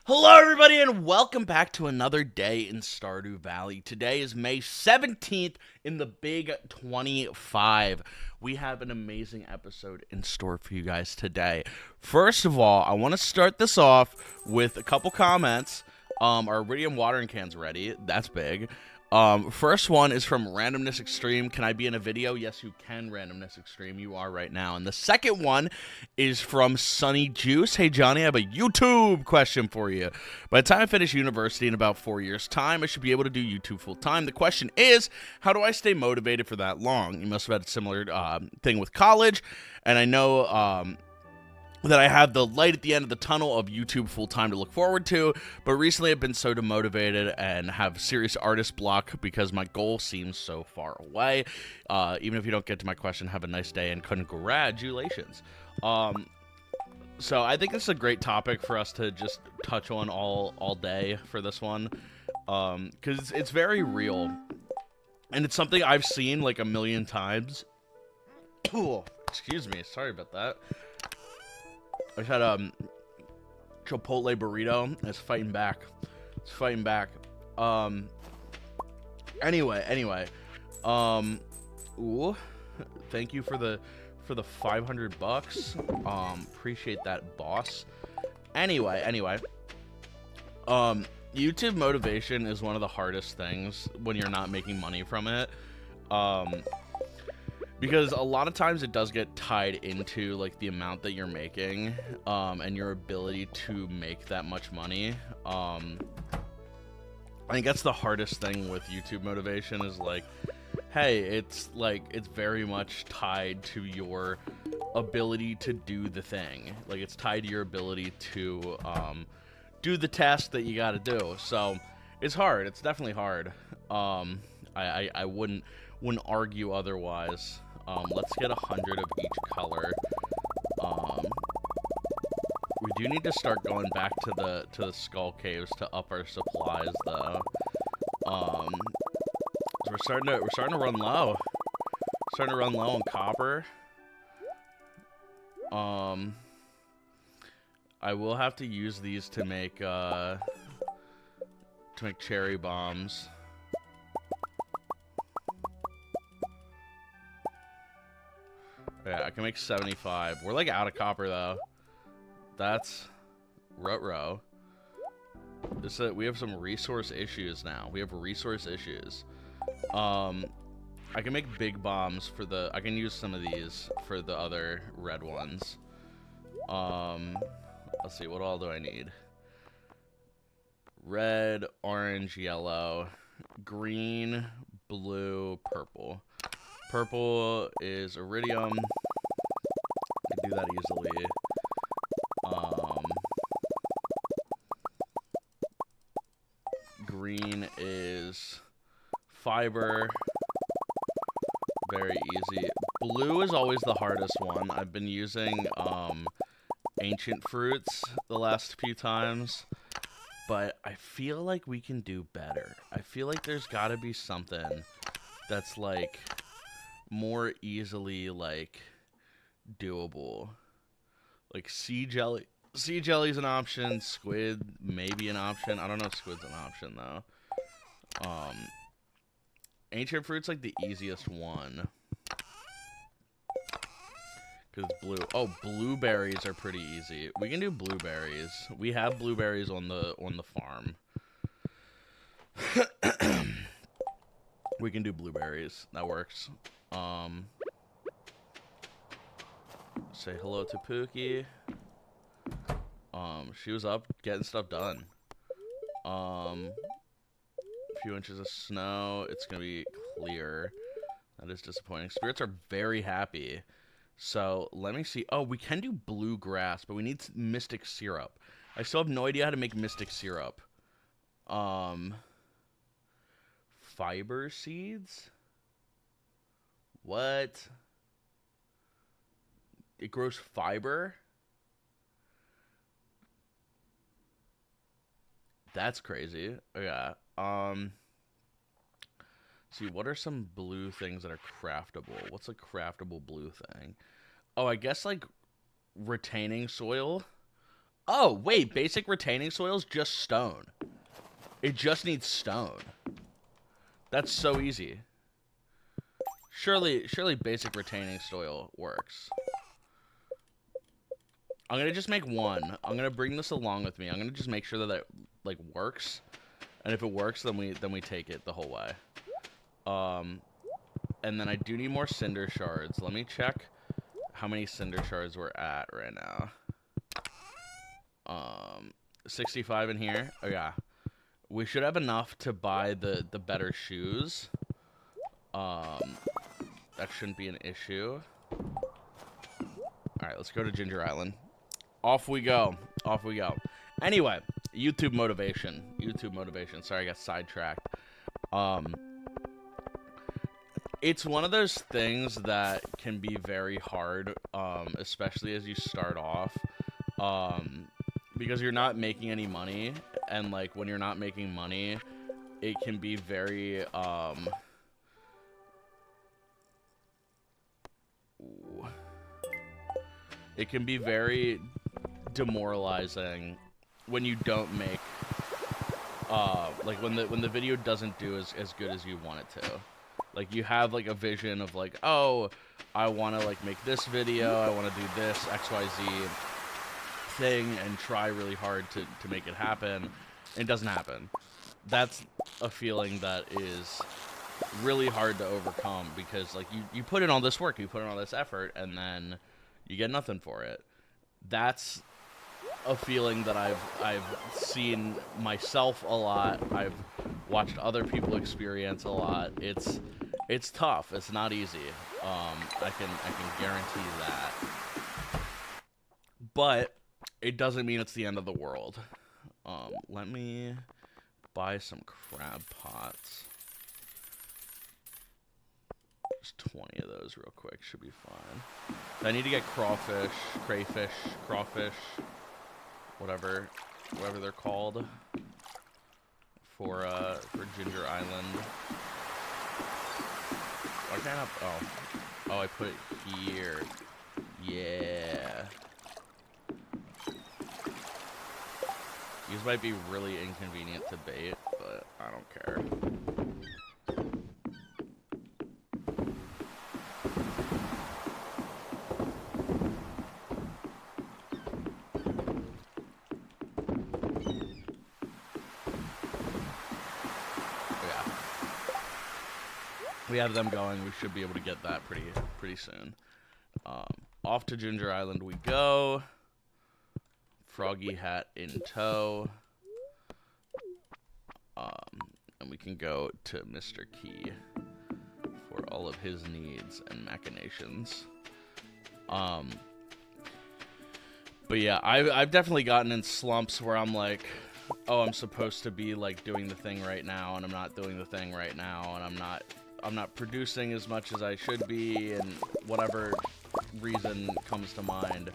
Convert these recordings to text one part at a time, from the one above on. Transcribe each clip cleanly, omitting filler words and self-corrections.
Hello, everybody, and welcome back to another day in Stardew Valley. Today is May 17th in the Big 25. We have an amazing episode in store for you guys today. First of all, I want to start this off with a couple comments. Our Iridium watering can's ready. That's big. First one is from Randomness Extreme. Can I be in a video? Yes, you can, Randomness Extreme. You are right now. And the second one is from Sunny Juice. Hey, Johnny, I have a YouTube question for you. By the time I finish university in about 4 years' time, I should be able to do YouTube full time. The question is, how do I stay motivated for that long? You must have had a similar thing with college. And I know that I have the light at the end of the tunnel of YouTube full-time to look forward to, but recently I've been so demotivated and have serious artist block because my goal seems so far away. Even if you don't get to my question, have a nice day and congratulations. So I think this is a great topic for us to just touch on all day for this one, because it's very real, and it's something I've seen like a million times. Oh, excuse me, sorry about that. I just had a Chipotle burrito, and it's fighting back. It's fighting back. Anyway. Ooh, thank you for the $500. Appreciate that, boss. Anyway. YouTube motivation is one of the hardest things when you're not making money from it. Because a lot of times it does get tied into like the amount that you're making, and your ability to make that much money. I think that's the hardest thing with YouTube motivation is like, hey, it's very much tied to your ability to do the thing. Like it's tied to your ability to do the task that you got to do. So it's hard. It's definitely hard. I wouldn't argue otherwise. Let's get 100 of each color. We do need to start going back to the skull caves to up our supplies, though. We're starting to run low. Starting to run low on copper. I will have to use these to make cherry bombs. Yeah, I can make 75. We're like out of copper though. That's ruh-roh. We have some resource issues now. We have resource issues. I can make big bombs for I can use some of these for the other red ones. Let's see, what all do I need? Red, orange, yellow, green, blue, purple. Purple is iridium. I can do that easily. Green is fiber. Very easy. Blue is always the hardest one. I've been using ancient fruits the last few times, but I feel like we can do better. I feel like there's gotta be something that's like more easily like doable. Like sea jelly. Sea jelly's an option. Squid maybe an option. I don't know if squid's an option though. Ancient fruit's like the easiest one. Cause it's blue. Oh, blueberries are pretty easy. We can do blueberries. We have blueberries on the farm. We can do blueberries. That works. Say hello to Pookie. She was up getting stuff done. A few inches of snow. It's gonna be clear. That is disappointing. Spirits are very happy. So let me see. Oh, we can do bluegrass, but we need mystic syrup. I still have no idea how to make mystic syrup. Fiber seeds? What? It grows fiber? That's crazy. Yeah. See, what are some blue things that are craftable? What's a craftable blue thing? Oh, I guess like retaining soil. Oh, wait, basic retaining soil's just stone. It just needs stone. That's so easy. Surely basic retaining soil works. I'm gonna just make one. I'm gonna bring this along with me. I'm gonna just make sure that it, like, works. And if it works, then we take it the whole way. And then I do need more cinder shards. Let me check how many cinder shards we're at right now. 65 in here. Oh yeah. We should have enough to buy the better shoes. That shouldn't be an issue. Alright, let's go to Ginger Island. Off we go. Off we go. Anyway, YouTube motivation. YouTube motivation. Sorry, I got sidetracked. It's one of those things that can be very hard, especially as you start off. Because you're not making any money, and like when you're not making money, it can be very it can be very demoralizing when you don't make like when the video doesn't do as good as you want it to. Like you have like a vision of like, oh, I want to like make this video, I want to do this XYZ thing and try really hard to make it happen. It doesn't happen. That's a feeling that is really hard to overcome because like you put in all this work, you put in all this effort, and then you get nothing for it. That's a feeling that I've seen myself a lot. I've watched other people experience a lot. It's tough. It's not easy. I can guarantee that. But it doesn't mean it's the end of the world. Let me buy some crab pots. Just 20 of those real quick. Should be fine. I need to get crawfish, crayfish, crawfish, whatever they're called for Ginger Island. Why can't I? Oh, I put it here. Yeah. These might be really inconvenient to bait, but I don't care. We have them going. We should be able to get that pretty soon. Off to Ginger Island we go. Froggy hat in tow. And we can go to Mr. Key for all of his needs and machinations. But yeah, I've definitely gotten in slumps where I'm like, oh, I'm supposed to be like doing the thing right now, and I'm not doing the thing right now, and I'm not producing as much as I should be, and whatever reason comes to mind.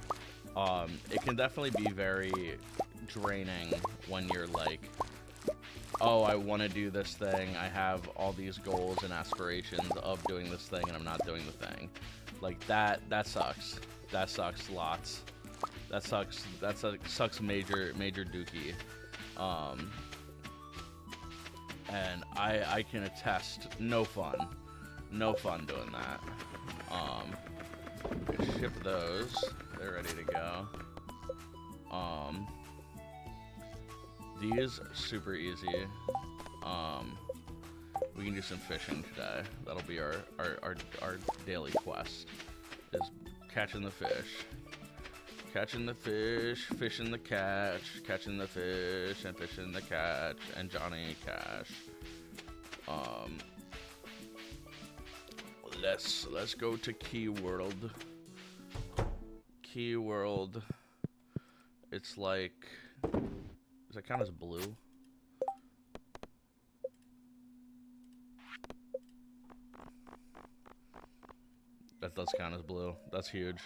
It can definitely be very draining when you're like, oh, I want to do this thing, I have all these goals and aspirations of doing this thing, and I'm not doing the thing. Like, that sucks. That sucks lots. That sucks major dookie. And I can attest, no fun doing that. Ship those, they're ready to go. These super easy. We can do some fishing today. That'll be our daily quest, is catching the fish. Catching the fish, fishing the catch, catching the fish, and fishing the catch, and Johnny Cash. Let's go to Key World. Key World. It's like, does that count as blue? That does count as blue. That's huge.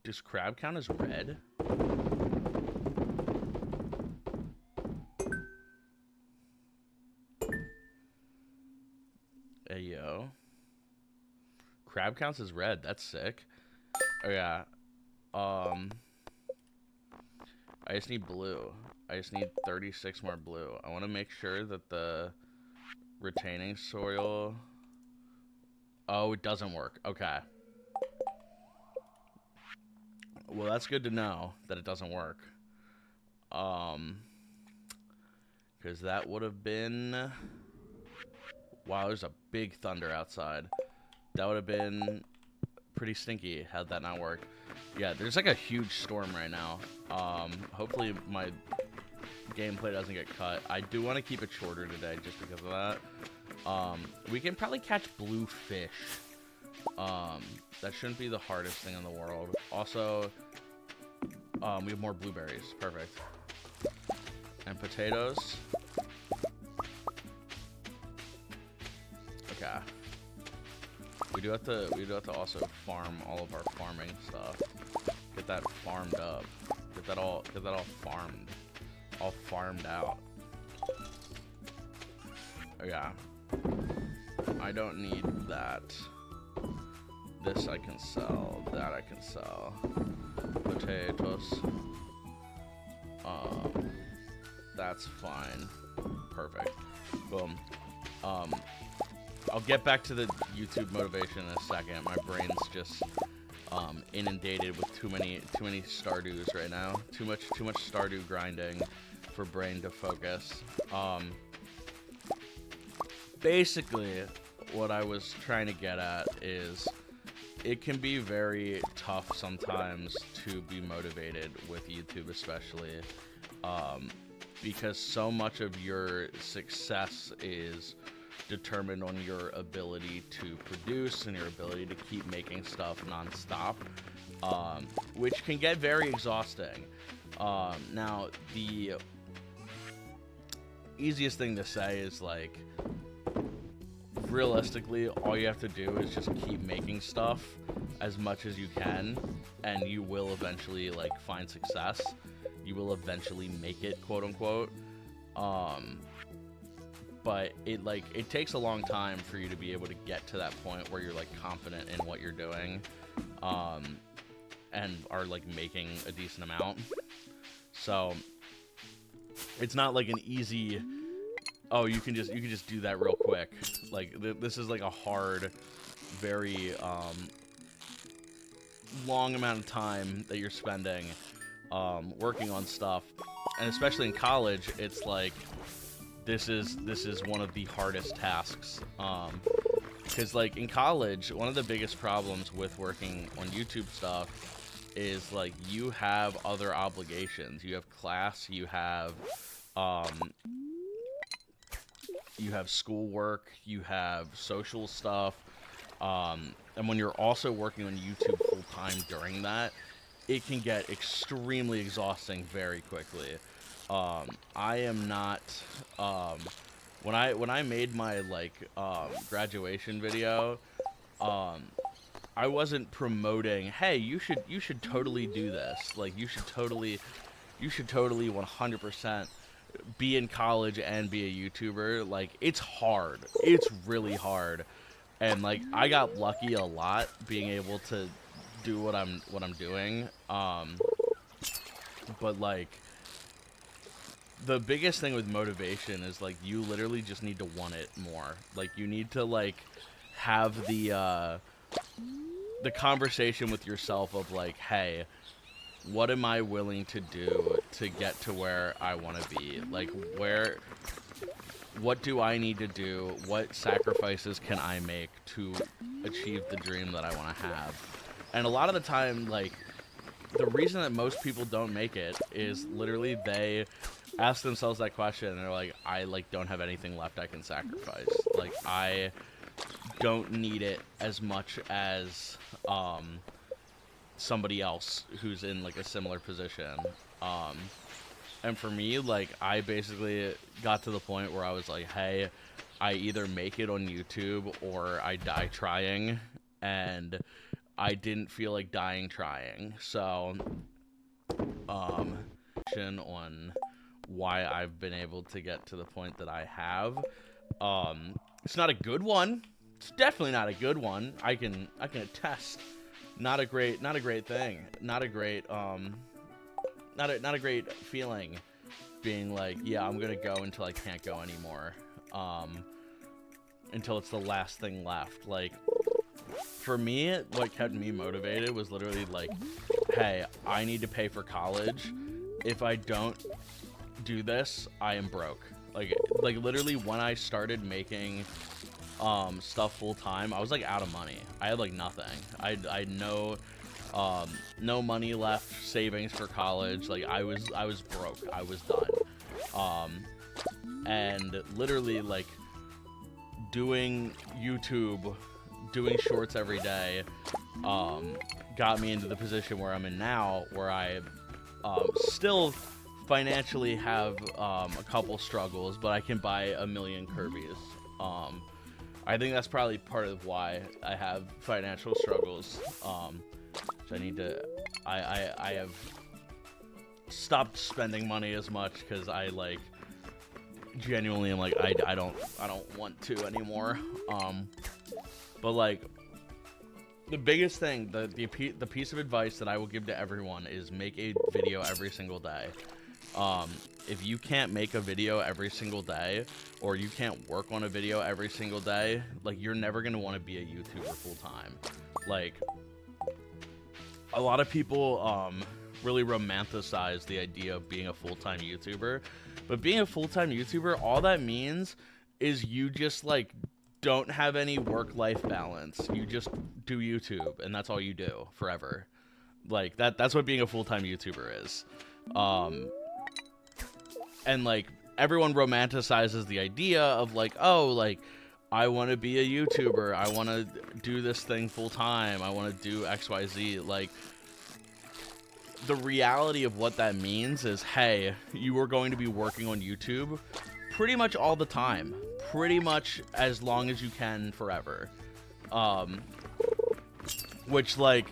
Does crab count as red? Ayo. tab counts as red. That's sick. Oh yeah. I just need blue. I just need 36 more blue. I want to make sure that the retaining soil... Oh, it doesn't work. Okay. Well, that's good to know that it doesn't work. Because that would have been... Wow, there's a big thunder outside. That would have been pretty stinky had that not worked. Yeah, there's like a huge storm right now. Hopefully my gameplay doesn't get cut. I do want to keep it shorter today just because of that. We can probably catch blue fish. That shouldn't be the hardest thing in the world. Also, we have more blueberries. Perfect. And potatoes. Okay. We do have to also farm all of our farming stuff. Get that farmed up. Get that all farmed. All farmed out. Yeah. I don't need that. This I can sell. That I can sell. Potatoes. That's fine. Perfect. Boom. I'll get back to the YouTube motivation in a second. My brain's just inundated with too many Stardews right now. Too much Stardew grinding for brain to focus. Basically, what I was trying to get at is it can be very tough sometimes to be motivated with YouTube, especially because so much of your success is determined on your ability to produce and your ability to keep making stuff nonstop, which can get very exhausting. Now, the easiest thing to say is, like, realistically, all you have to do is just keep making stuff as much as you can, and you will eventually, like, find success. You will eventually make it, quote unquote. But it takes a long time for you to be able to get to that point where you're, like, confident in what you're doing, and are, like, making a decent amount. So it's not like an easy, oh, you can just do that real quick. Like, this is like a hard, very long amount of time that you're spending working on stuff, and especially in college, it's like this is one of the hardest tasks, because, like, in college, one of the biggest problems with working on YouTube stuff is, like, you have other obligations. You have class, you have schoolwork, you have social stuff, and when you're also working on YouTube full-time during that, it can get extremely exhausting very quickly. I am not, when I made my, like, graduation video, I wasn't promoting, hey, you should totally do this. Like, you should totally 100% be in college and be a YouTuber. Like, it's hard. It's really hard. And, like, I got lucky a lot being able to do what I'm doing. But, like, the biggest thing with motivation is, like, you literally just need to want it more. Like, you need to, like, have the conversation with yourself of, like, hey, what am I willing to do to get to where I want to be? Like, what do I need to do? What sacrifices can I make to achieve the dream that I want to have? And a lot of the time, like, the reason that most people don't make it is literally they ask themselves that question and they're like, I, like, don't have anything left I can sacrifice. Like, I don't need it as much as somebody else who's in, like, a similar position. And for me, like, I basically got to the point where I was like, hey, I either make it on YouTube or I die trying, and I didn't feel like dying trying. So, on why I've been able to get to the point that I have. It's not a good one. It's definitely not a good one. I can attest. Not a great thing. Not a great not a great feeling being like, yeah, I'm gonna go until I can't go anymore. Until it's the last thing left. Like, for me, what kept me motivated was literally like, hey, I need to pay for college. If I don't do this, I am broke. Like literally when I started making stuff full time, I was like out of money. I had like nothing. I had no money left, savings for college. Like I was broke. I was done. And literally like doing YouTube, doing shorts every day, got me into the position where I'm in now, where I still financially have a couple struggles, but I can buy a million Kirby's. I think that's probably part of why I have financial struggles. So I need to, I have stopped spending money as much because I like genuinely am like I don't want to anymore. But like the biggest thing, the piece of advice that I will give to everyone is make a video every single day. If you can't make a video every single day, or you can't work on a video every single day, like you're never gonna want to be a YouTuber full time. Like a lot of people really romanticize the idea of being a full-time YouTuber, but being a full-time YouTuber, all that means is you just like don't have any work-life balance. You just do YouTube, and that's all you do forever. Like that's what being a full-time YouTuber is. And like everyone romanticizes the idea of like, oh, like I want to be a YouTuber, I want to do this thing full time, I want to do XYZ. Like the reality of what that means is, hey, you are going to be working on YouTube pretty much all the time, pretty much as long as you can, forever. Which like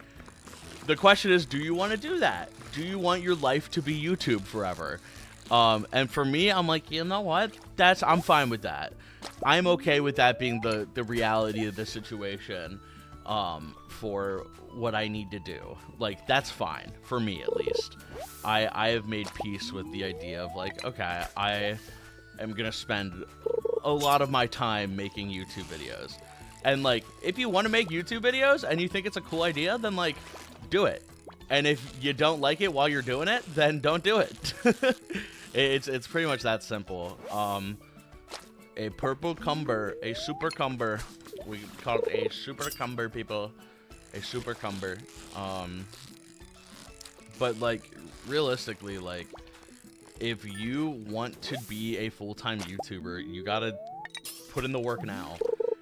the question is, do you want to do that? Do you want your life to be YouTube forever? And for me, I'm like, you know what? I'm fine with that. I'm okay with that being the reality of the situation, for what I need to do. Like, that's fine, for me at least. I have made peace with the idea of like, okay, I am gonna spend a lot of my time making YouTube videos. And like, if you want to make YouTube videos and you think it's a cool idea, then like, do it. And if you don't like it while you're doing it, then don't do it. It's pretty much that simple. A purple cumber, a super cumber. We call it a super cumber, people. A super cumber. But like realistically, like if you want to be a full-time YouTuber, you gotta put in the work now.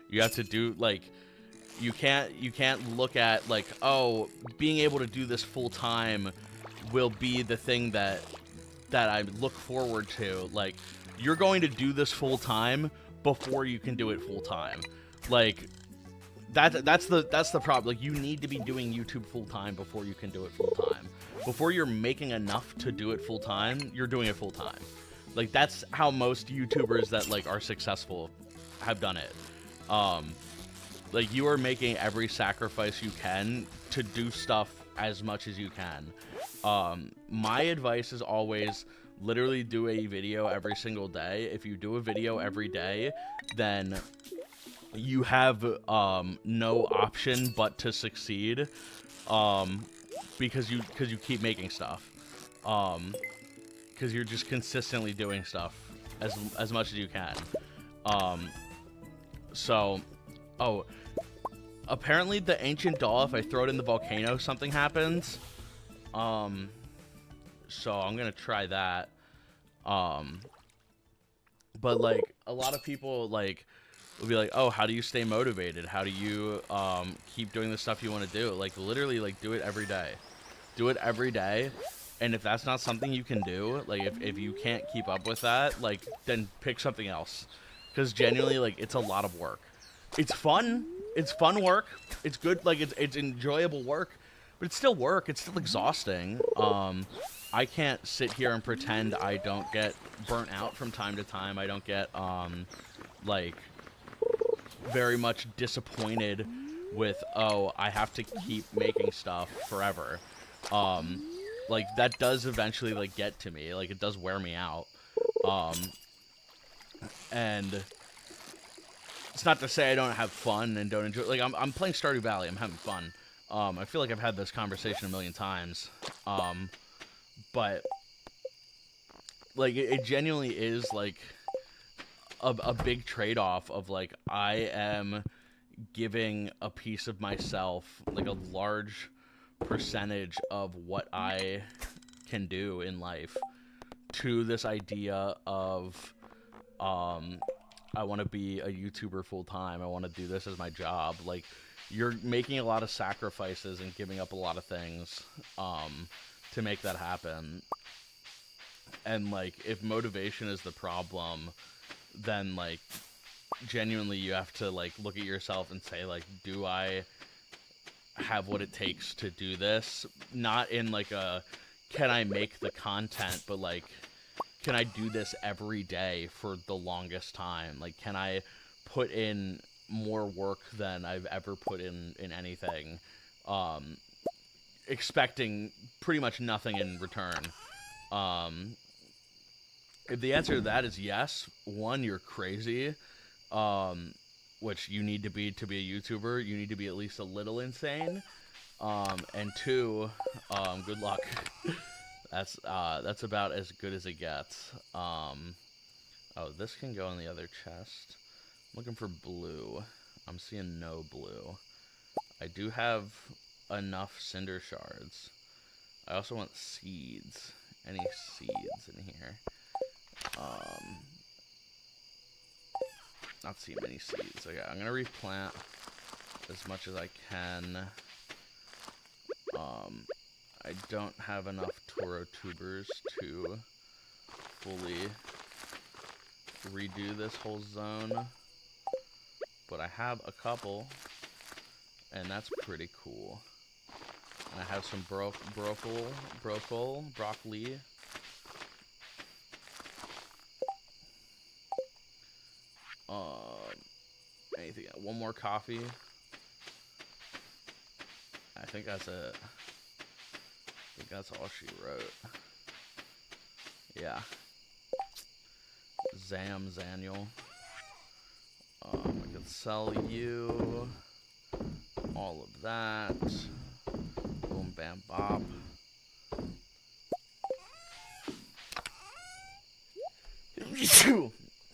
You have to do like. You can't look at like, oh, being able to do this full time will be the thing that I look forward to. Like, you're going to do this full time before you can do it full time. Like, that's the problem. Like, you need to be doing YouTube full time before you can do it full time. Before you're making enough to do it full time, you're doing it full time. Like, that's how most YouTubers that like are successful have done it. Like, you are making every sacrifice you can to do stuff as much as you can. My advice is always literally do a video every single day. If you do a video every day, then you have no option but to succeed, because you keep making stuff. Because you're just consistently doing stuff as much as you can. Oh, apparently the ancient doll, if I throw it in the volcano, something happens. So I'm gonna try that. But like a lot of people like will be like, oh, how do you stay motivated? How do you keep doing the stuff you want to do? Like literally, like do it every day. Do it every day. And if that's not something you can do, like if you can't keep up with that, like then pick something else. Because genuinely, like it's a lot of work. It's fun. It's fun work. It's good. Like it's enjoyable work, but it's still work. It's still exhausting. I can't sit here and pretend I don't get burnt out from time to time. I don't get like very much disappointed with, oh, I have to keep making stuff forever. Like, that does eventually, like, get to me. Like, it does wear me out. And it's not to say I don't have fun and don't enjoy. Like, I'm playing Stardew Valley. I'm having fun. I feel like I've had this conversation a million times. But, like, it genuinely is, like, a big trade-off of, like, I am giving a piece of myself, like, a large percentage of what I can do in life to this idea of, I want to be a YouTuber full-time. I want to do this as my job. Like, you're making a lot of sacrifices and giving up a lot of things, to make that happen. And, like, if motivation is the problem, then, like, genuinely you have to, like, look at yourself and say, like, do I have what it takes to do this? Not in, like, a, can I make the content, but, like, can I do this every day for the longest time? Like, can I put in more work than I've ever put in anything, expecting pretty much nothing in return? If the answer to that is yes, one, you're crazy, which you need to be a YouTuber. You need to be at least a little insane. And two, good luck. That's about as good as it gets. Oh, this can go in the other chest. I'm looking for blue. I'm seeing no blue. I do have enough cinder shards. I also want seeds. Any seeds in here? Not seeing many seeds. Okay, I'm gonna replant as much as I can. I don't have enough Toro tubers to fully redo this whole zone, but I have a couple, and that's pretty cool. And I have some broccoli. Anything? One more coffee. I think that's it. I think that's all she wrote. Yeah. Zaniel. I could sell you all of that. Boom, bam, bop.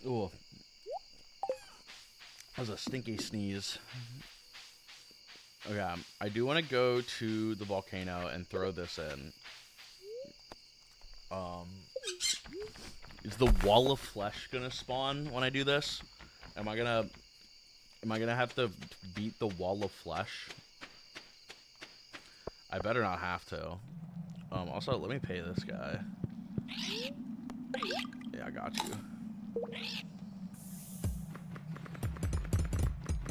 Ooh. That was a stinky sneeze. Okay, I do want to go to the volcano and throw this in. Is the wall of flesh gonna spawn when I do this? Am I gonna have to beat the wall of flesh? I better not have to. Also, let me pay this guy. Yeah, I got you.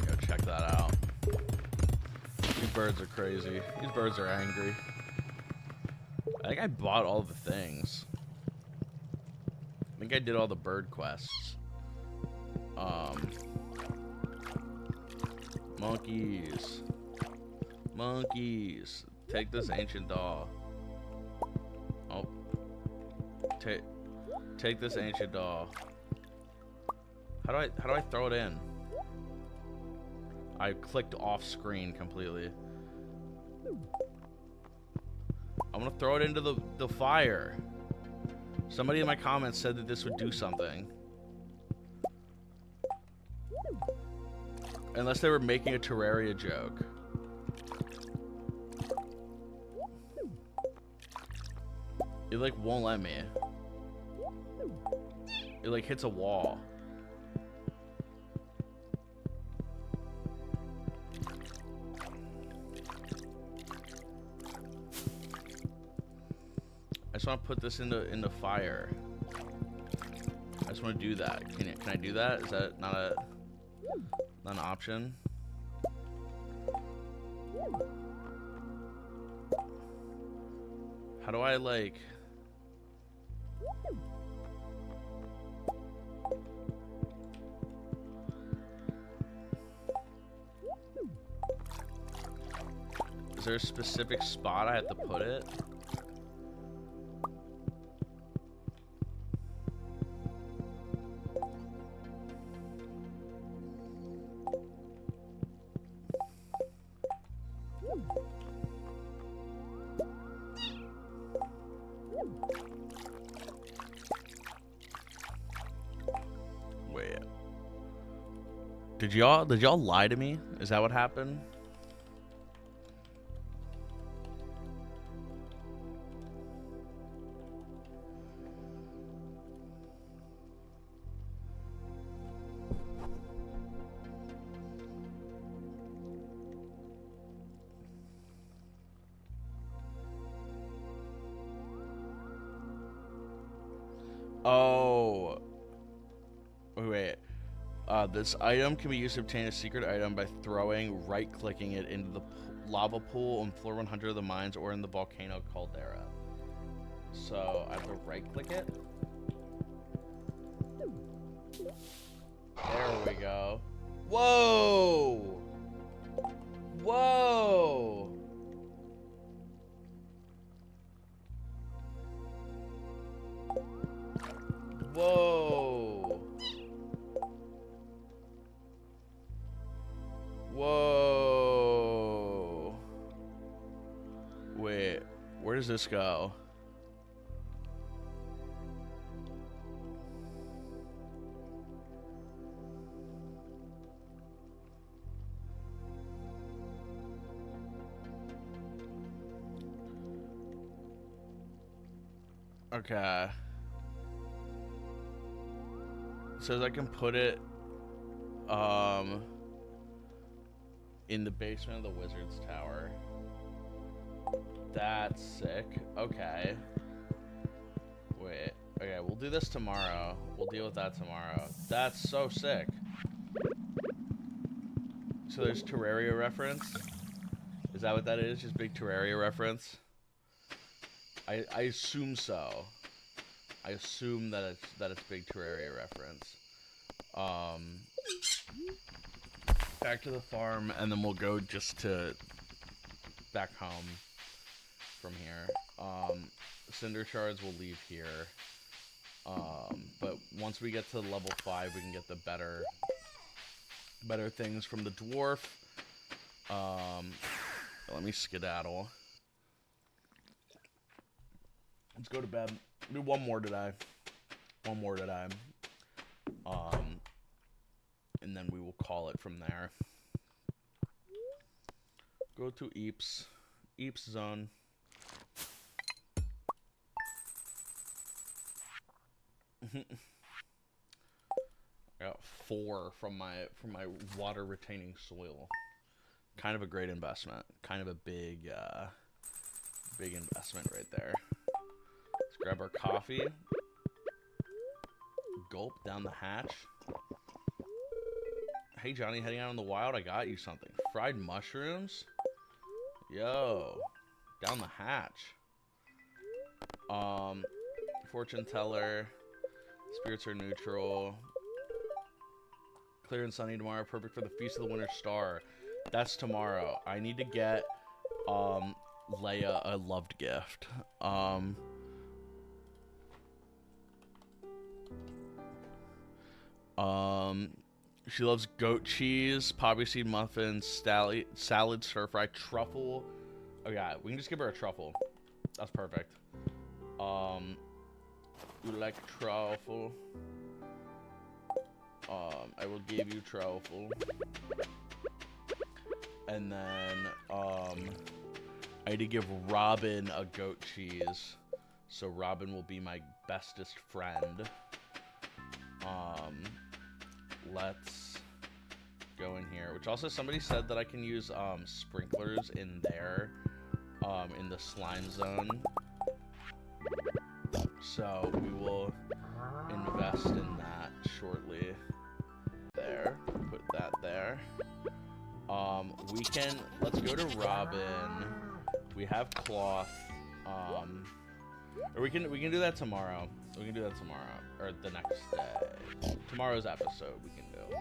Go check that out. These birds are crazy. These birds are angry. I think I bought all the things. I think I did all the bird quests. Monkeys. Monkeys. Take this ancient doll. Oh. Take this ancient doll. How do I throw it in? I clicked off screen completely. I'm gonna throw it into the fire. Somebody in my comments said that this would do something. Unless they were making a Terraria joke. It like won't let me. It like hits a wall. I just want to put this into fire. I just want to do that. Can I do that? Is that not an option? How do I like? Is there a specific spot I have to put it? Wait. Did y'all lie to me? Is that what happened? Oh. Wait. This item can be used to obtain a secret item by right-clicking it into the lava pool on floor 100 of the mines or in the volcano caldera. So, I have to right-click it. There we go. Whoa! Whoa! Whoa! Whoa! Wait, where does this go? Okay. It says I can put it in the basement of the wizard's tower. That's sick. Okay. Wait. Okay, we'll do this tomorrow. We'll deal with that tomorrow. That's so sick. So there's Terraria reference? Is that what that is? Just big Terraria reference? I assume so. I assume that it's big Terraria reference. Back to the farm, and then we'll go just to back home from here. Cinder shards will leave here. But once we get to level 5, we can get the better things from the dwarf. Let me skedaddle. Let's go to bed. Do one more today. One more today. And then we will call it from there. Go to Eeps. Eeps zone. I got 4 from my water retaining soil. Kind of a great investment. Kind of a big investment right there. Let's grab our coffee. Gulp down the hatch. Hey Johnny, heading out in the wild, I got you something. Fried mushrooms? Yo. Down the hatch. Fortune teller. Spirits are neutral. Clear and sunny tomorrow, perfect for the Feast of the Winter Star. That's tomorrow. I need to get Leia a loved gift. She loves goat cheese, poppy seed muffins, salad, stir fry, truffle. Okay, we can just give her a truffle. That's perfect. You like truffle? I will give you truffle. And then, I need to give Robin a goat cheese. So Robin will be my bestest friend. Let's go in here. Which also, somebody said that I can use, sprinklers in there, in the slime zone. So we will invest in that shortly. There. Put that there. Let's go to Robin. We have cloth. Or we can do that tomorrow. We can do that tomorrow. Or the next day. Tomorrow's episode we can do.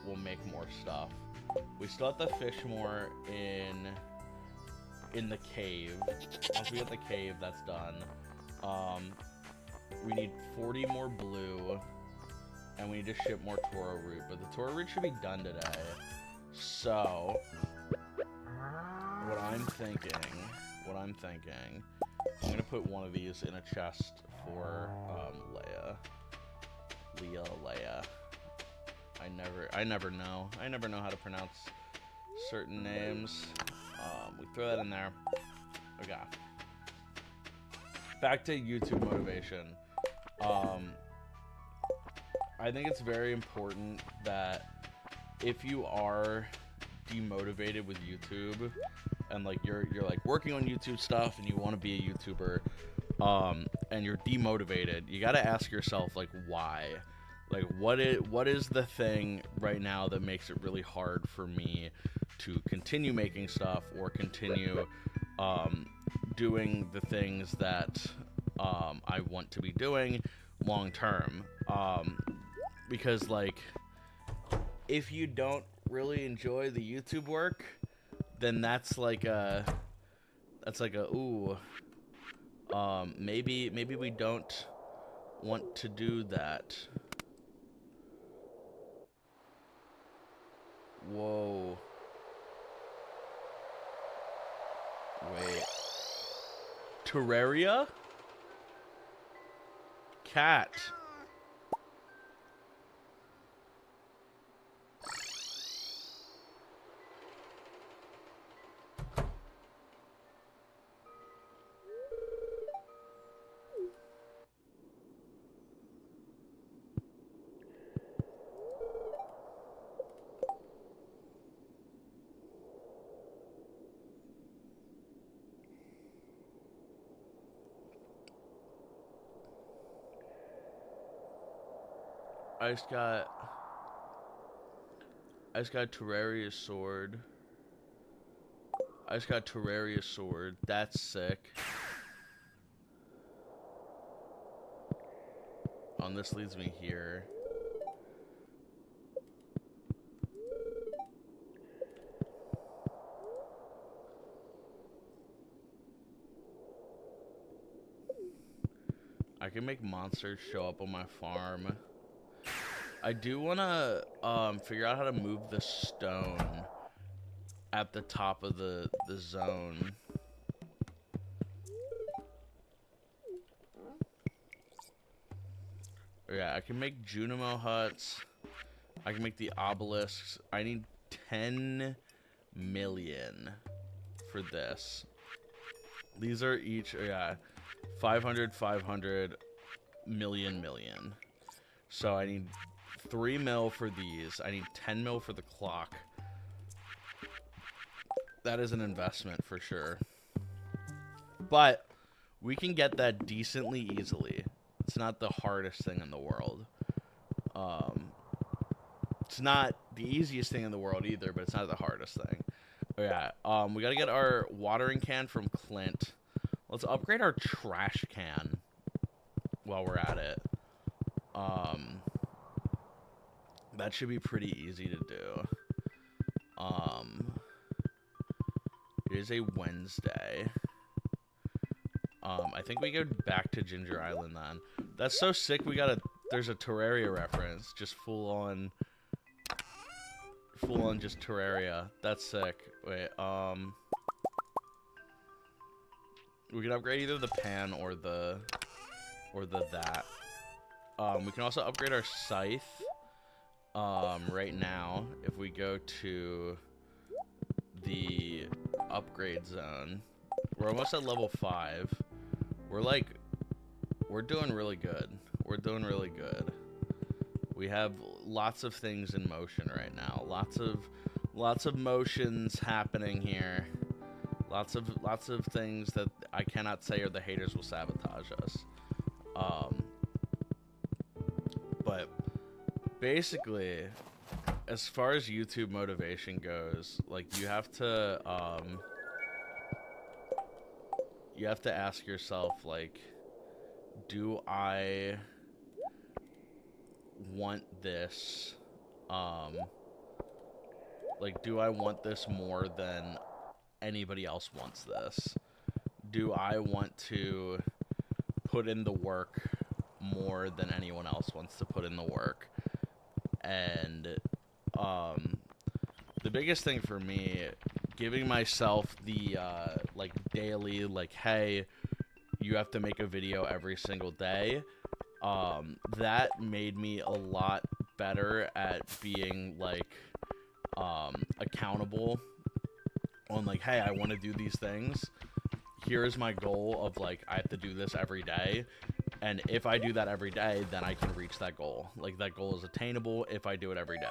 We'll make more stuff. We still have to fish more in in the cave. Once we get the cave, that's done. We need 40 more blue, and we need to ship more Toro root, but the Toro root should be done today. So, what I'm thinking, I'm gonna put one of these in a chest for Leia. I never know how to pronounce certain names. We throw that in there. Okay. Back to YouTube motivation. I think it's very important that if you are demotivated with YouTube and like you're like working on YouTube stuff and you want to be a YouTuber, and you're demotivated, you got to ask yourself like why. Like what is the thing right now that makes it really hard for me to continue making stuff or continue doing the things that I want to be doing long term, because like if you don't really enjoy the YouTube work, then that's like a ooh, maybe we don't want to do that. Whoa. Wait. Terraria? Cat. I just got Terraria sword. That's sick. And this leads me here. I can make monsters show up on my farm. I do want to figure out how to move the stone at the top of the zone. Yeah, I can make Junimo huts. I can make the obelisks. I need 10 million for this. These are each, yeah, 500, 500, million. So I need 3 mil for these. I need 10 mil for the clock. That is an investment for sure. But we can get that decently easily. It's not the hardest thing in the world. It's not the easiest thing in the world either, but it's not the hardest thing. Oh, yeah, we gotta get our watering can from Clint. Let's upgrade our trash can while we're at it. That should be pretty easy to do. It is a Wednesday. I think we go back to Ginger Island then. That's so sick. There's a Terraria reference. Just full on just Terraria. That's sick. Wait, we can upgrade either the pan or the that. We can also upgrade our scythe. Right now, if we go to the upgrade zone, we're almost at level 5. We're doing really good. We have lots of things in motion right now. Lots of motions happening here. Lots of things that I cannot say or the haters will sabotage us. But basically, as far as YouTube motivation goes, like you have to ask yourself, like, do I want this? Like, do I want this more than anybody else wants this? Do I want to put in the work more than anyone else wants to put in the work? And the biggest thing for me, giving myself the like daily, like, hey, you have to make a video every single day, that made me a lot better at being like accountable on like, hey, I want to do these things. Here's my goal of like, I have to do this every day. And if I do that every day, then I can reach that goal. Like, that goal is attainable if I do it every day.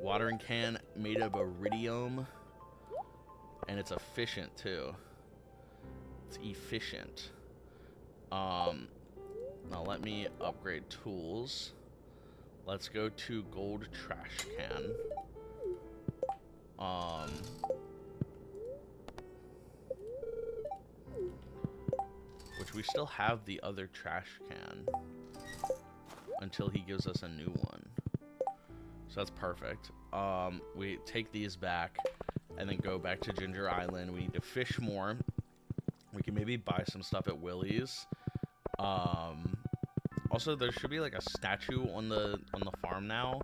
Watering can made of iridium. And it's efficient, too. It's efficient. Now let me upgrade tools. Let's go to gold trash can. Which we still have the other trash can until he gives us a new one. So that's perfect. We take these back and then go back to Ginger Island. We need to fish more. We can maybe buy some stuff at Willie's. Also, there should be like a statue on the farm now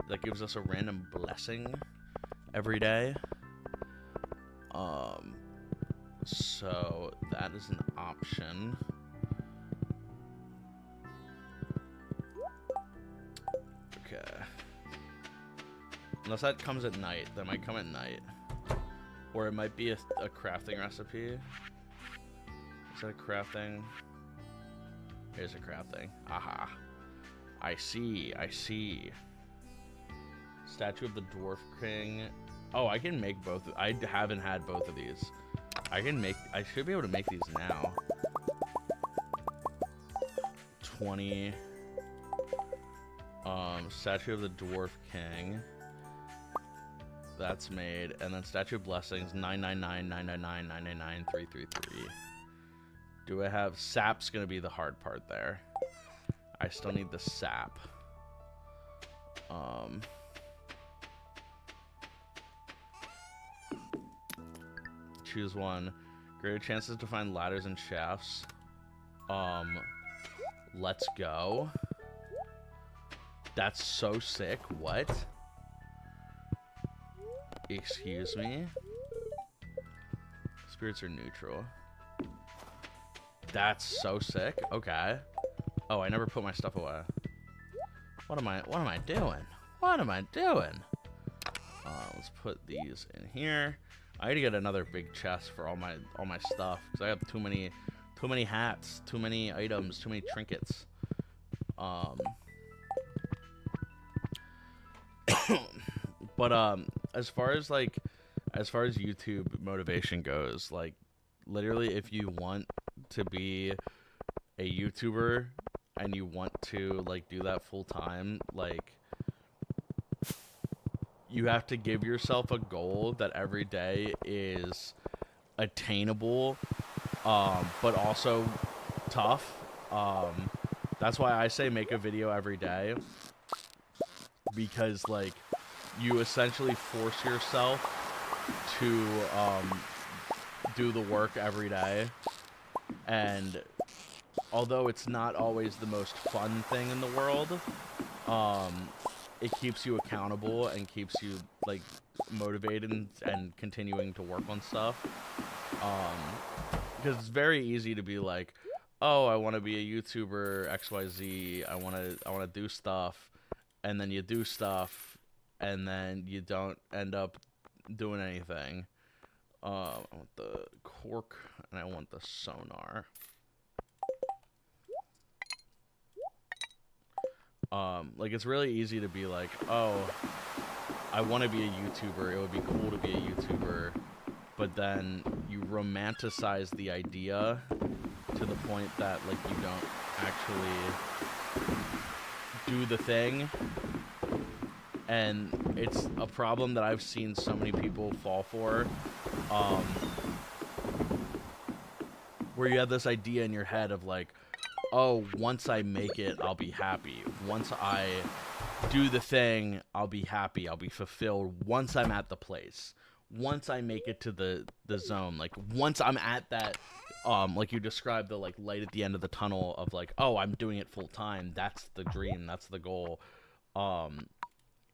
that gives us a random blessing every day. So that is an option. Okay. Unless that comes at night. That might come at night. Or it might be a crafting recipe. Is that a crafting? Here's a crafting. Aha. I see. I see. Statue of the Dwarf King. Oh, I can make both. I haven't had both of these. I should be able to make these now. 20. Statue of the Dwarf King. That's made. And then Statue of Blessings, 999, 999, 999, 333. Do I have... Sap's gonna be the hard part there. I still need the sap. Choose one. Greater chances to find ladders and shafts. Let's go. That's so sick. What? Excuse me? Spirits are neutral. That's so sick. Okay. Oh, I never put my stuff away. What am I doing? What am I doing? Let's put these in here. I need to get another big chest for all my stuff because I have too many hats, too many items, too many trinkets. But as far as YouTube motivation goes, like literally if you want to be a YouTuber and you want to like do that full time, like you have to give yourself a goal that every day is attainable, but also tough. That's why I say make a video every day, because like you essentially force yourself to do the work every day. And although it's not always the most fun thing in the world, it keeps you accountable and keeps you like motivated and continuing to work on stuff. Because it's very easy to be like, oh, I want to be a YouTuber, XYZ, I want to do stuff, and then you do stuff, and then you don't end up doing anything. I want the cork, and I want the sonar. Like, it's really easy to be like, oh, I want to be a YouTuber, it would be cool to be a YouTuber, but then you romanticize the idea to the point that, like, you don't actually do the thing, and it's a problem that I've seen so many people fall for, where you have this idea in your head of, like, oh, once I make it, I'll be happy. Once I do the thing, I'll be happy, I'll be fulfilled once I'm at the place. Once I make it to the zone, like once I'm at that, like you described, the like light at the end of the tunnel of like, oh, I'm doing it full time. That's the dream. That's the goal.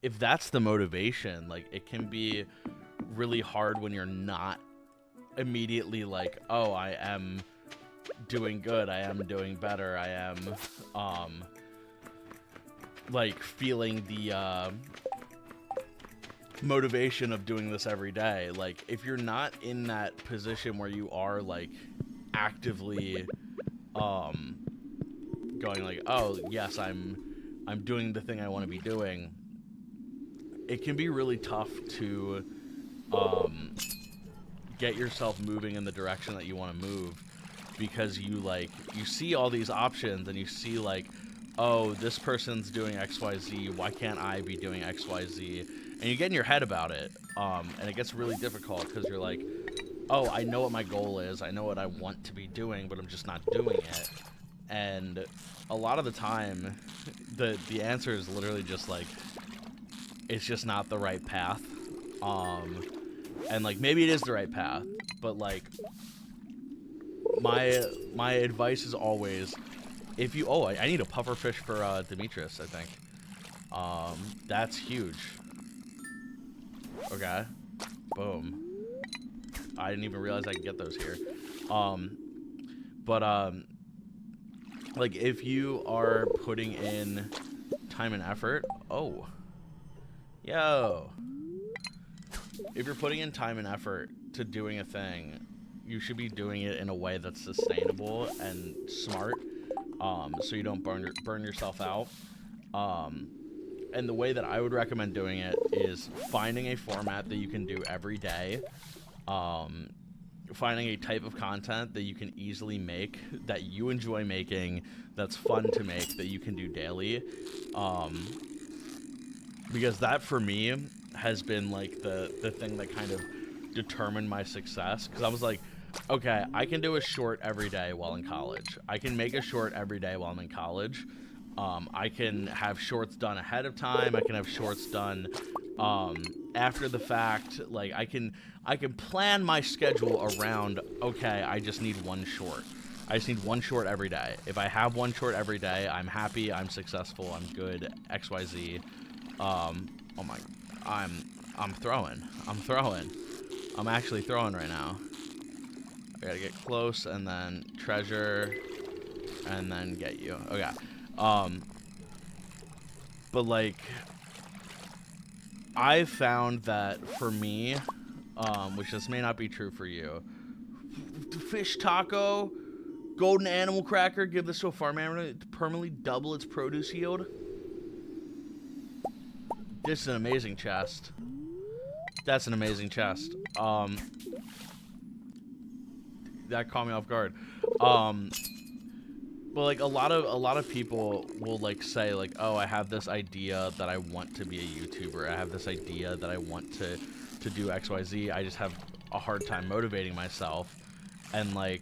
If that's the motivation, like it can be really hard when you're not immediately like, oh, I am doing good. I am doing better. I am, like feeling the motivation of doing this every day. Like if you're not in that position where you are like actively going like, oh yes, I'm doing the thing I want to be doing, it can be really tough to get yourself moving in the direction that you want to move, because you see all these options and you see like, oh, this person's doing XYZ, why can't I be doing XYZ? And you get in your head about it, and it gets really difficult because you're like, oh, I know what my goal is, I know what I want to be doing, but I'm just not doing it. And a lot of the time, the answer is literally just like, it's just not the right path. And like maybe it is the right path, but like my advice is always, if you I need a pufferfish for Demetrius, I think. That's huge. Okay. Boom. I didn't even realize I could get those here. Like if you are putting in time and effort, oh. Yo. If you're putting in time and effort to doing a thing, you should be doing it in a way that's sustainable and smart, so you don't burn yourself out. And the way that I would recommend doing it is finding a format that you can do every day, finding a type of content that you can easily make, that you enjoy making, that's fun to make, that you can do daily, because that for me has been like the thing that kind of determined my success, because I was like, okay, I can do a short every day while in college. I can make a short every day while I'm in college. I can have shorts done ahead of time. I can have shorts done after the fact. Like I can plan my schedule around, okay, I just need one short. I just need one short every day. If I have one short every day, I'm happy, I'm successful, I'm good, XYZ. Oh my, I'm throwing. I'm actually throwing right now. I gotta get close and then treasure and then get you. Okay. But like, I found that for me, which this may not be true for you, fish taco, golden animal cracker, give this to a farm animal to permanently double its produce yield. This is an amazing chest. That's an amazing chest. That caught me off guard. But like a lot of people will like say like, oh, I have this idea that I want to be a YouTuber. I have this idea that I want to do XYZ. I just have a hard time motivating myself. And like,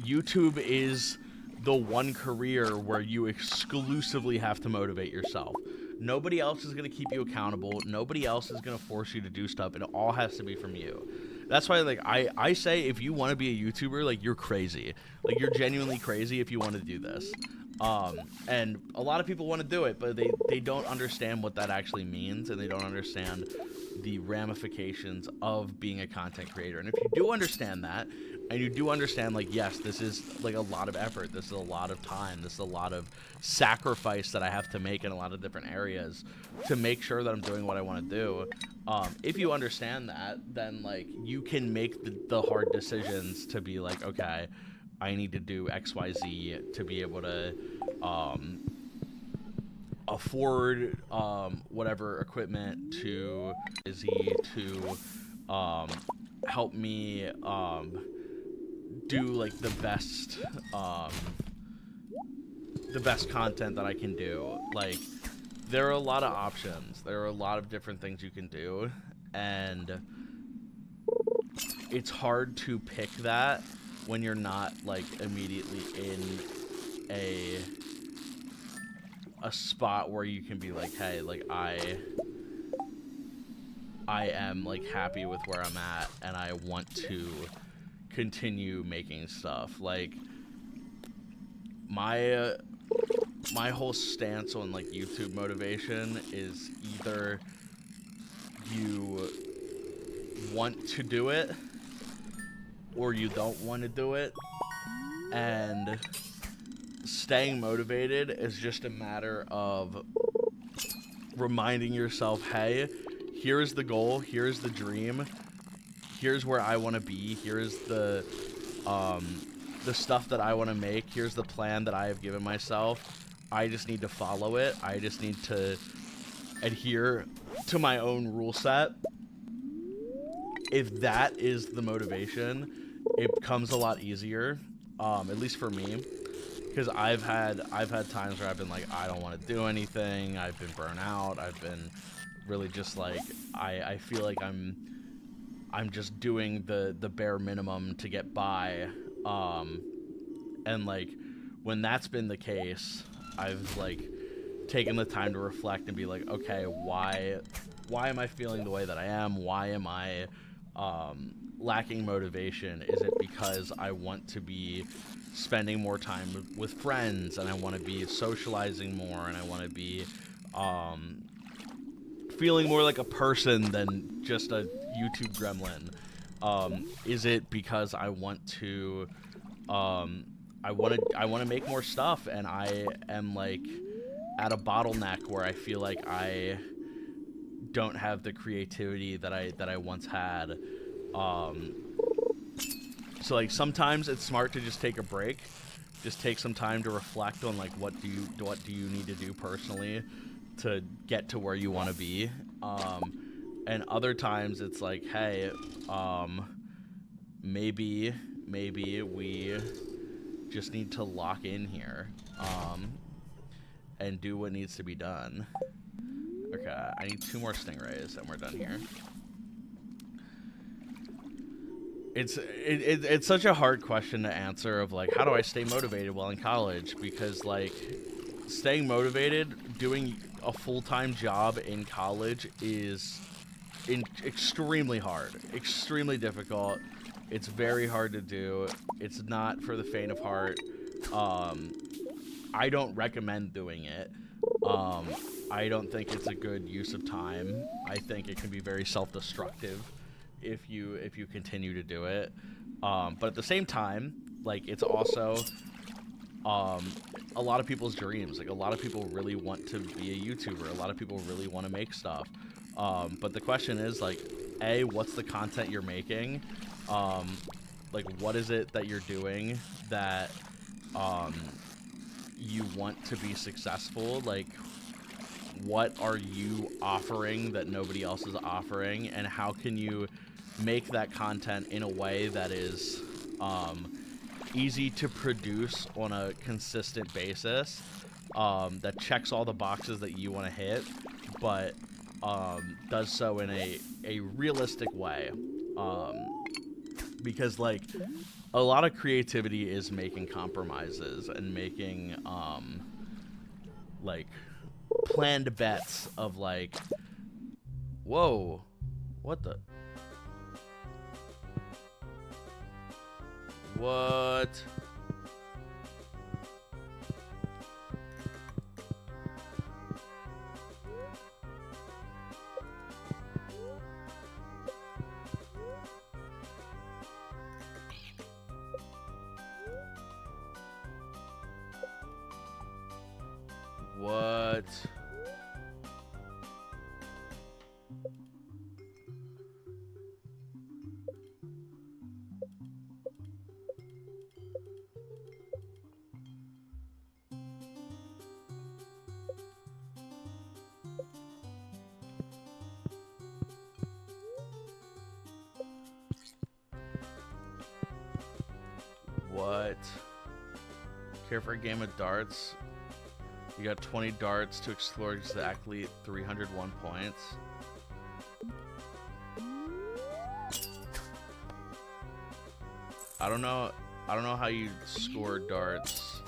YouTube is the one career where you exclusively have to motivate yourself. Nobody else is going to keep you accountable. Nobody else is going to force you to do stuff. It all has to be from you. That's why, like, I say if you want to be a YouTuber, like, you're crazy. Like, you're genuinely crazy if you want to do this. And a lot of people want to do it, but they don't understand what that actually means, and they don't understand the ramifications of being a content creator. And if you do understand that, and you do understand, like, yes, this is, like, a lot of effort, this is a lot of time, this is a lot of sacrifice that I have to make in a lot of different areas to make sure that I'm doing what I want to do. If you understand that, then, like, you can make the hard decisions to be like, okay, I need to do XYZ to be able to afford whatever equipment to help me do like the best content that I can do. Like, there are a lot of options. There are a lot of different things you can do, and it's hard to pick that when you're not like immediately in a spot where you can be like, hey, like I am like happy with where I'm at, and I want to continue making stuff. Like my whole stance on like YouTube motivation is either you want to do it or you don't want to do it, and staying motivated is just a matter of reminding yourself, hey, here's the goal, here's the dream, here's where I want to be, here's the stuff that I want to make, here's the plan that I have given myself. I just need to follow it. I just need to adhere to my own rule set. If that is the motivation, it becomes a lot easier, at least for me, because I've had times where I've been like, I don't want to do anything. I've been burnt out. I've been really just like, I feel like I'm just doing the bare minimum to get by, and like when that's been the case, I've like taken the time to reflect and be like, okay, why am I feeling the way that I am? Why am I lacking motivation? Is it because I want to be spending more time with friends, and I want to be socializing more, and I want to be feeling more like a person than just a YouTube gremlin? Is it because I want to I want to make more stuff, and I am like at a bottleneck where I feel like I don't have the creativity that I once had. So like sometimes it's smart to just take a break, just take some time to reflect on like what do you need to do personally to get to where you want to be. And other times it's like, hey, maybe we just need to lock in here, and do what needs to be done. Okay, I need 2 more stingrays and we're done here. It's such a hard question to answer of like, how do I stay motivated while in college? Because like staying motivated, doing a full-time job in college is extremely hard, extremely difficult. It's very hard to do. It's not for the faint of heart. I don't recommend doing it. I don't think it's a good use of time. I think it can be very self-destructive if you continue to do it. But at the same time, like it's also a lot of people's dreams. Like a lot of people really want to be a YouTuber. A lot of people really want to make stuff. But the question is like, A, what's the content you're making? Like what is it that you're doing that you want to be successful? Like what are you offering that nobody else is offering, and how can you make that content in a way that is easy to produce on a consistent basis, that checks all the boxes that you want to hit, but does so in a realistic way, because like a lot of creativity is making compromises and making like planned bets of like, whoa, what the what? What? What? Care for a game of darts? You got 20 darts to explore exactly 301 points. I don't know how you score darts.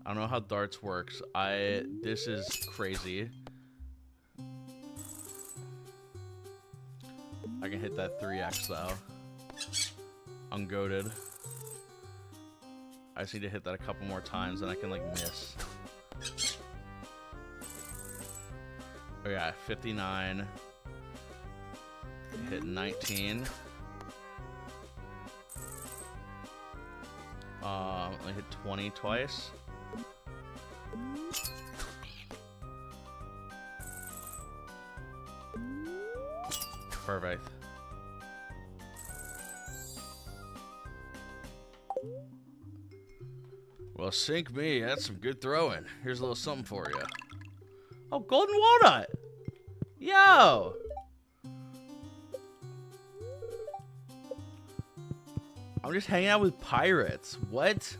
I don't know how darts works. This is crazy. I can hit that 3x though. Ungoated. I just need to hit that a couple more times and I can like miss. Oh yeah, 59. Hit 19. I hit 20 twice. Perfect. Well, sink me. That's some good throwing. Here's a little something for you. Oh, golden walnut. Yo. I'm just hanging out with pirates. What?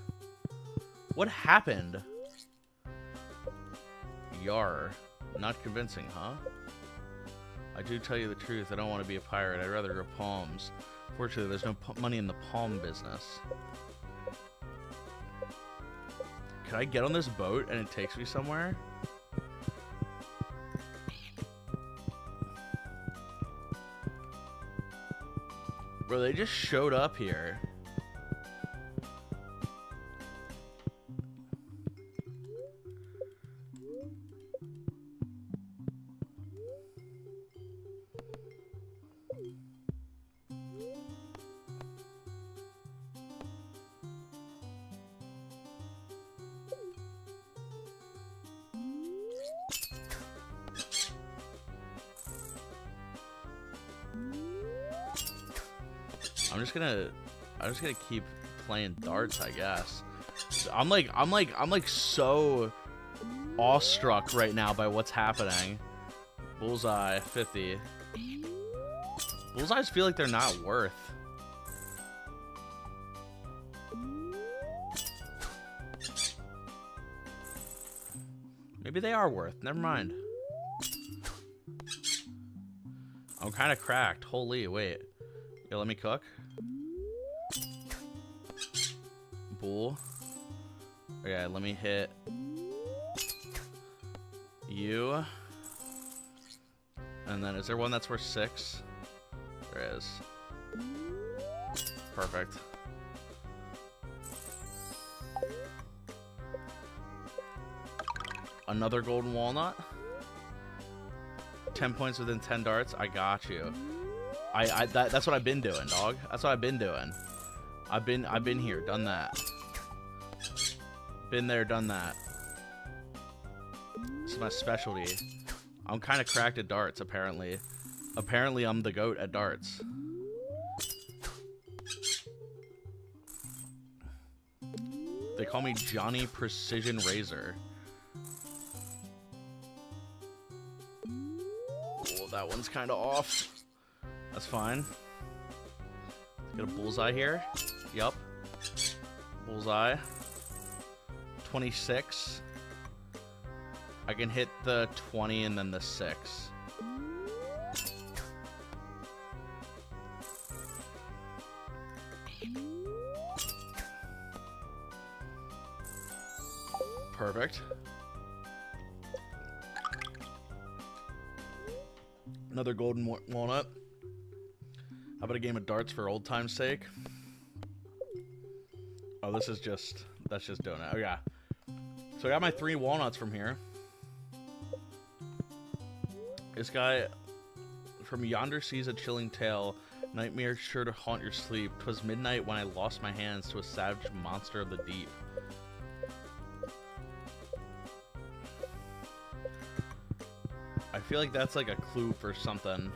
What happened? Yar. Not convincing, huh? I do tell you the truth. I don't want to be a pirate. I'd rather grow palms. Fortunately, there's no money in the palm business. Can I get on this boat and it takes me somewhere? Bro, they just showed up here. I'm just gonna keep playing darts, I guess. I'm like so awestruck right now by what's happening. Bullseye, 50. Bullseyes feel like they're not worth. Maybe they are worth. Never mind. I'm kind of cracked. Holy, wait. Yo, let me cook. Bull. Okay, let me hit you. And then, is there one that's worth 6? There is. Perfect. Another golden walnut. 10 points within 10 darts. I got you. That's what I've been doing, dog. That's what I've been doing. I've been here, done that. Been there, done that. This is my specialty. I'm kind of cracked at darts, apparently. Apparently, I'm the GOAT at darts. They call me Jonny RaZeR. Oh, that one's kind of off. That's fine. Get a bullseye here. Yup. Bullseye. 26. I can hit the 20 and then the 6. Perfect. Another golden walnut. How about a game of darts for old time's sake? Oh, that's just donut. Oh, yeah. So I got my 3 walnuts from here. This guy from yonder sees a chilling tale. Nightmare sure to haunt your sleep. 'Twas midnight when I lost my hands to a savage monster of the deep. I feel like that's like a clue for something.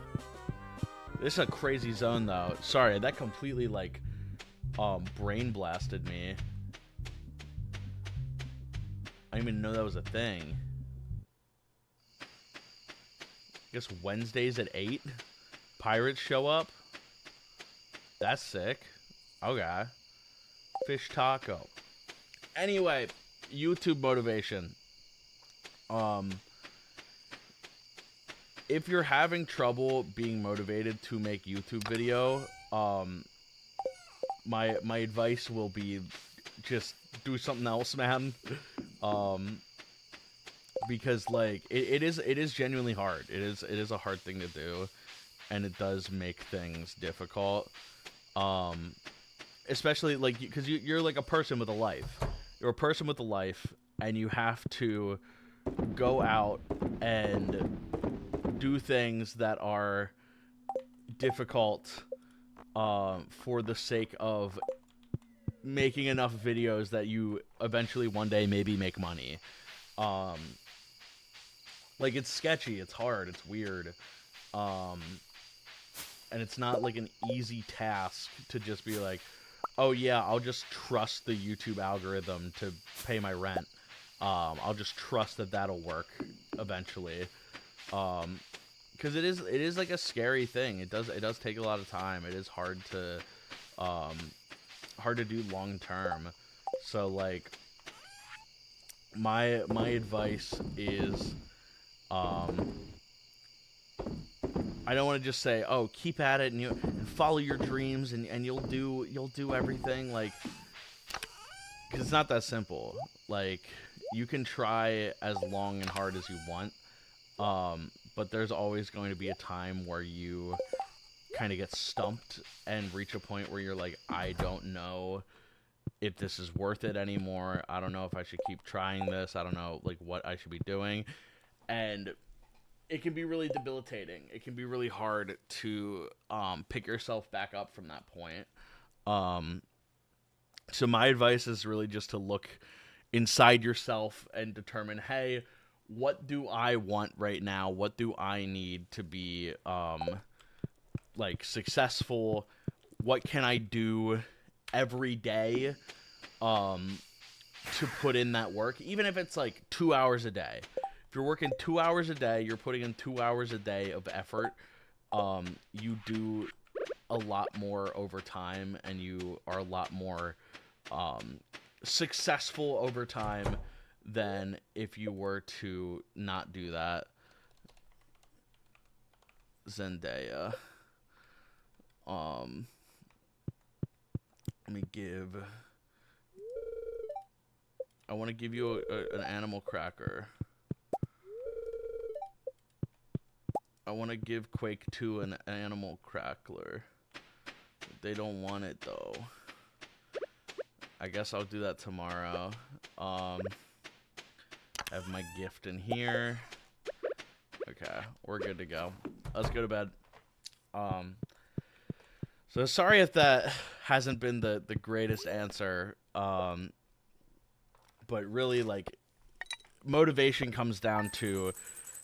This is a crazy zone, though. Sorry, that completely, like, brain blasted me. I didn't even know that was a thing. I guess Wednesdays at 8? Pirates show up? That's sick. Okay. Fish taco. Anyway, YouTube motivation. If you're having trouble being motivated to make YouTube video, my advice will be just do something else, man. Um, because like it is genuinely hard. It is a hard thing to do, and it does make things difficult. Um, Especially like because you're like a person with a life. You're a person with a life, and you have to go out and do things that are difficult for the sake of making enough videos that you eventually one day maybe make money. Um, like it's sketchy, it's hard, it's weird, um, and it's not like an easy task to just be like, oh yeah, I'll just trust the YouTube algorithm to pay my rent. I'll just trust that that'll work eventually. Because it is like a scary thing. It does take a lot of time. It is um, hard to do long term. So like my advice is, I don't want to just say, oh, keep at it and follow your dreams and you'll do everything, like, because it's not that simple. Like, you can try as long and hard as you want, but there's always going to be a time where you kind of get stumped and reach a point where you're like, I don't know if this is worth it anymore. I don't know if I should keep trying this. I don't know like what I should be doing. And it can be really debilitating. It can be really hard to pick yourself back up from that point. So my advice is really just to look inside yourself and determine, hey, what do I want right now? What do I need to be like successful? What can I do every day to put in that work? Even if it's like 2 hours a day. If you're working 2 hours a day, you're putting in 2 hours a day of effort. You do a lot more over time, and you are a lot more successful over time than if you were to not do that. Zendaya. Let me give. I want to give you an animal cracker. I want to give Quake 2 an animal crackler. They don't want it though. I guess I'll do that tomorrow. Have my gift in here. Okay, we're good to go. Let's go to bed. So sorry if that hasn't been the greatest answer. But really, like, motivation comes down to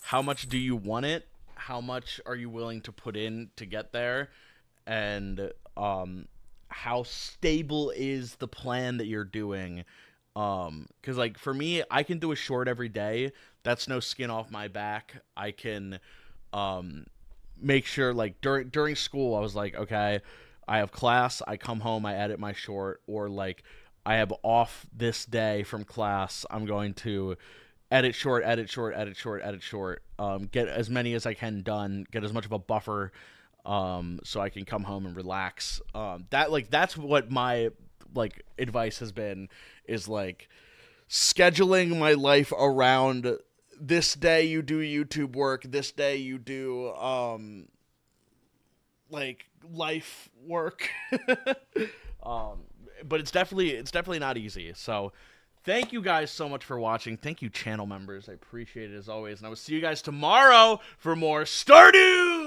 how much do you want it? How much are you willing to put in to get there? And how stable is the plan that you're doing? Because, like, for me, I can do a short every day. That's no skin off my back. I can make sure, like, during school, I was like, okay, I have class, I come home, I edit my short, or, like, I have off this day from class, I'm going to edit short, get as many as I can done, get as much of a buffer, so I can come home and relax. That's what my, like, advice has been, is, like, scheduling my life around this day you do YouTube work, this day you do, like, life work. But it's definitely not easy. So thank you guys so much for watching. Thank you, channel members. I appreciate it as always. And I will see you guys tomorrow for more Stardew